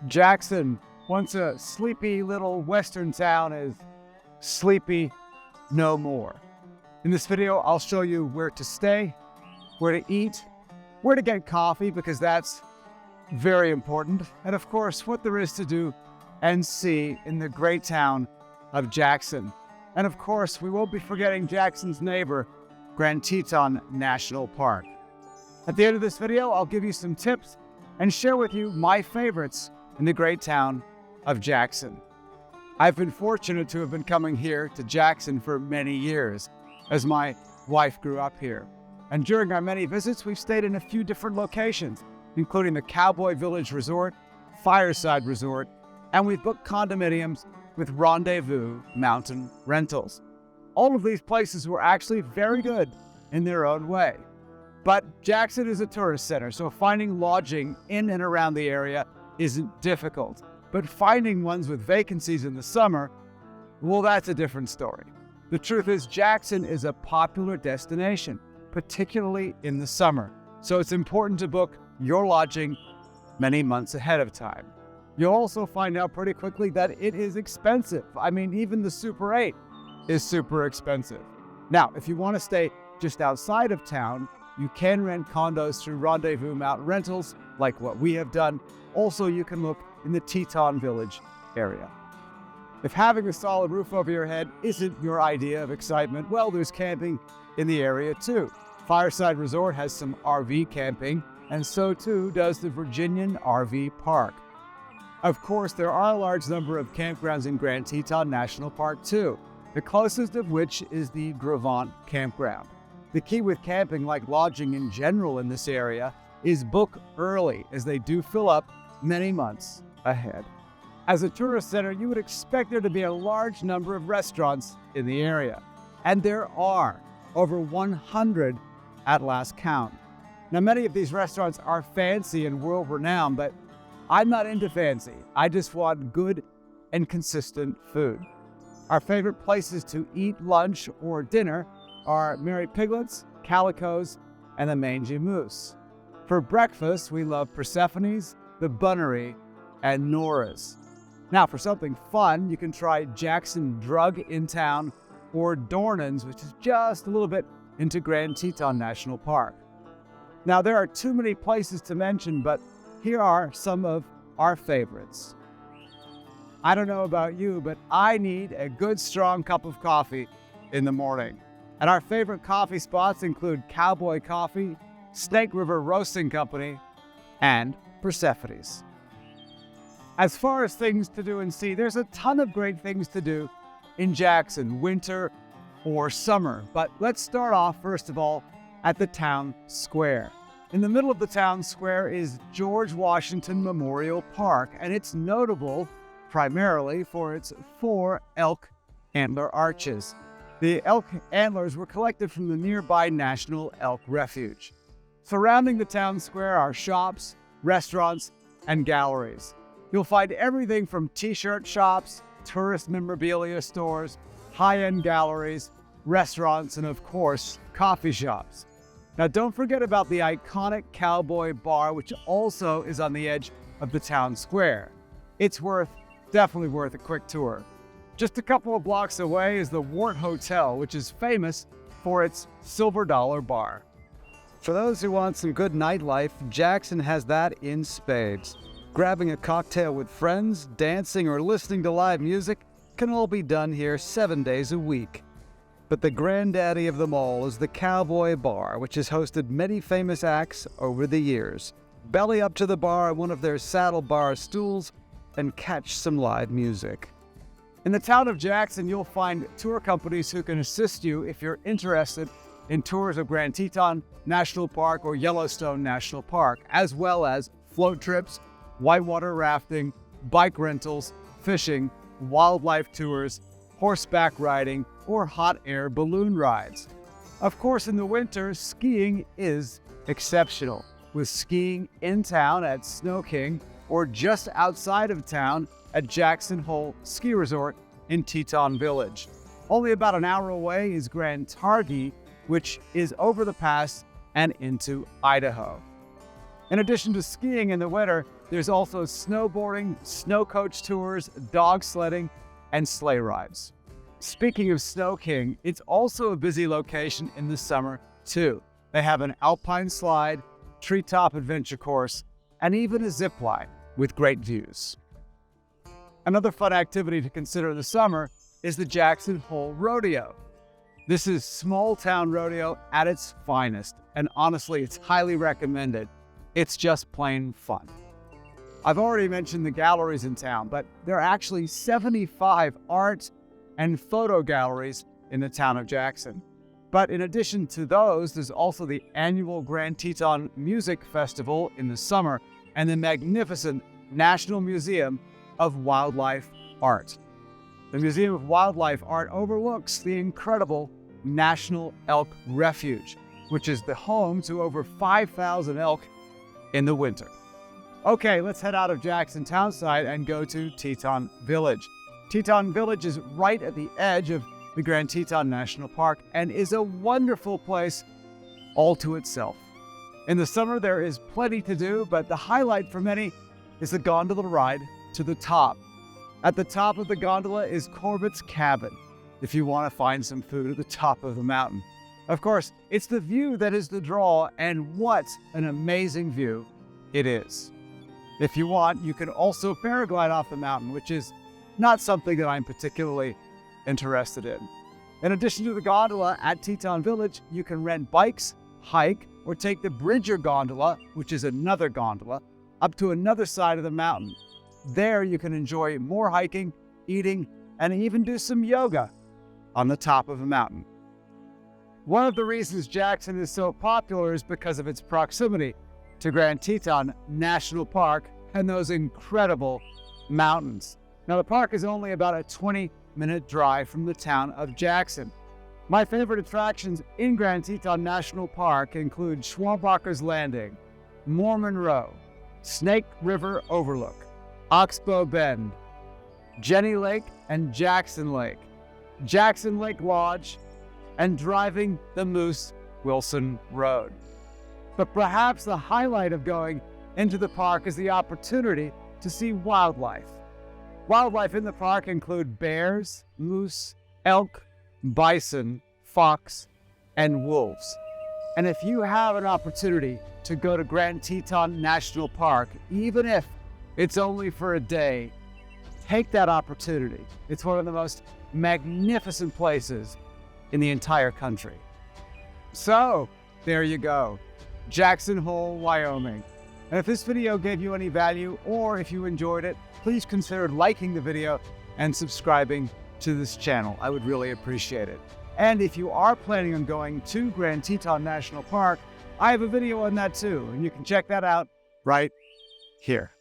Jackson, once a sleepy little western town, is sleepy no more. In this video, I'll show you where to stay, where to eat, where to get coffee, because that's very important, and of course, what there is to do and see in the great town of Jackson. And of course, we won't be forgetting Jackson's neighbor, Grand Teton National Park. At the end of this video, I'll give you some tips and share with you my favorites in the great town of Jackson. I've been fortunate to have been coming here to Jackson for many years, as my wife grew up here. And during our many visits, we've stayed in a few different locations, including the Cowboy Village Resort, Fireside Resort, and we've booked condominiums with Rendezvous Mountain Rentals. All of these places were actually very good in their own way. But Jackson is a tourist center, so finding lodging in and around the area isn't difficult. But finding ones with vacancies in the summer, well, that's a different story. The truth is, Jackson is a popular destination, particularly in the summer. So it's important to book your lodging many months ahead of time. You'll also find out pretty quickly that it is expensive. I mean, even the Super 8 is super expensive. Now, if you want to stay just outside of town, you can rent condos through Rendezvous Mountain Rentals, like what we have done. Also, you can look in the Teton Village area. If having a solid roof over your head isn't your idea of excitement, well, there's camping in the area too. Fireside Resort has some RV camping, and so too does the Virginian RV Park. Of course, there are a large number of campgrounds in Grand Teton National Park too, the closest of which is the Gravant Campground. The key with camping, like lodging in general in this area, is book early, as they do fill up many months ahead. As a tourist center, you would expect there to be a large number of restaurants in the area, and there are over 100 at last count. Now, many of these restaurants are fancy and world-renowned, but I'm not into fancy. I just want good and consistent food. Our favorite places to eat lunch or dinner are Mary Piglet's, Calico's, and the Mangy Moose. For breakfast, we love Persephone's, the Bunnery, and Nora's. Now, for something fun, you can try Jackson Drug in town or Dornan's, which is just a little bit into Grand Teton National Park. Now, there are too many places to mention, but here are some of our favorites. I don't know about you, but I need a good, strong cup of coffee in the morning. And our favorite coffee spots include Cowboy Coffee, Snake River Roasting Company, and Persephone's. As far as things to do and see, there's a ton of great things to do in Jackson, winter or summer. But let's start off, first of all, at the town square. In the middle of the town square is George Washington Memorial Park, and it's notable primarily for its 4 elk antler arches. The elk antlers were collected from the nearby National Elk Refuge. Surrounding the town square are shops, restaurants, and galleries. You'll find everything from t-shirt shops, tourist memorabilia stores, high-end galleries, restaurants, and of course, coffee shops. Now, don't forget about the iconic Cowboy Bar, which also is on the edge of the town square. It's definitely worth a quick tour. Just a couple of blocks away is the Wart Hotel, which is famous for its Silver Dollar Bar. For those who want some good nightlife, Jackson has that in spades. Grabbing a cocktail with friends, dancing, or listening to live music can all be done here 7 days a week. But the granddaddy of them all is the Cowboy Bar, which has hosted many famous acts over the years. Belly up to the bar on one of their saddle bar stools and catch some live music. In the town of Jackson, you'll find tour companies who can assist you if you're interested in tours of Grand Teton National Park or Yellowstone National Park, as well as float trips, whitewater rafting, bike rentals, fishing, wildlife tours, horseback riding, or hot air balloon rides. Of course, in the winter, skiing is exceptional, with skiing in town at Snow King or just outside of town at Jackson Hole Ski Resort in Teton Village. Only about an hour away is Grand Targhee, which is over the pass and into Idaho. In addition to skiing in the winter, there's also snowboarding, snow coach tours, dog sledding, and sleigh rides. Speaking of Snow King, it's also a busy location in the summer too. They have an alpine slide, treetop adventure course, and even a zip line with great views. Another fun activity to consider in the summer is the Jackson Hole Rodeo. This is small town rodeo at its finest, and honestly, it's highly recommended. It's just plain fun. I've already mentioned the galleries in town, but there are actually 75 art and photo galleries in the town of Jackson. But in addition to those, there's also the annual Grand Teton Music Festival in the summer and the magnificent National Museum of Wildlife Art. The Museum of Wildlife Art overlooks the incredible National Elk Refuge, which is the home to over 5,000 elk in the winter. Okay, let's head out of Jackson townside and go to Teton Village. Teton Village is right at the edge of the Grand Teton National Park and is a wonderful place all to itself. In the summer, there is plenty to do, but the highlight for many is the gondola ride to the top. At the top of the gondola is Corbett's Cabin, if you want to find some food at the top of the mountain. Of course, it's the view that is the draw, and what an amazing view it is. If you want, you can also paraglide off the mountain, which is not something that I'm particularly interested in. In addition to the gondola at Teton Village, you can rent bikes, hike, or take the Bridger Gondola, which is another gondola, up to another side of the mountain. There you can enjoy more hiking, eating, and even do some yoga on the top of a mountain. One of the reasons Jackson is so popular is because of its proximity to Grand Teton National Park and those incredible mountains. Now, the park is only about a 20-minute drive from the town of Jackson. My favorite attractions in Grand Teton National Park include Schwambacher's Landing, Mormon Row, Snake River Overlook, Oxbow Bend, Jenny Lake and Jackson Lake Lodge, and driving the Moose Wilson Road. But perhaps the highlight of going into the park is the opportunity to see wildlife. Wildlife in the park include bears, moose, elk, bison, fox, and wolves. And if you have an opportunity to go to Grand Teton National Park, even if it's only for a day, take that opportunity. It's one of the most magnificent places in the entire country. So, there you go, Jackson Hole, Wyoming. And if this video gave you any value, or if you enjoyed it, please consider liking the video and subscribing to this channel. I would really appreciate it. And if you are planning on going to Grand Teton National Park, I have a video on that too, and you can check that out right here.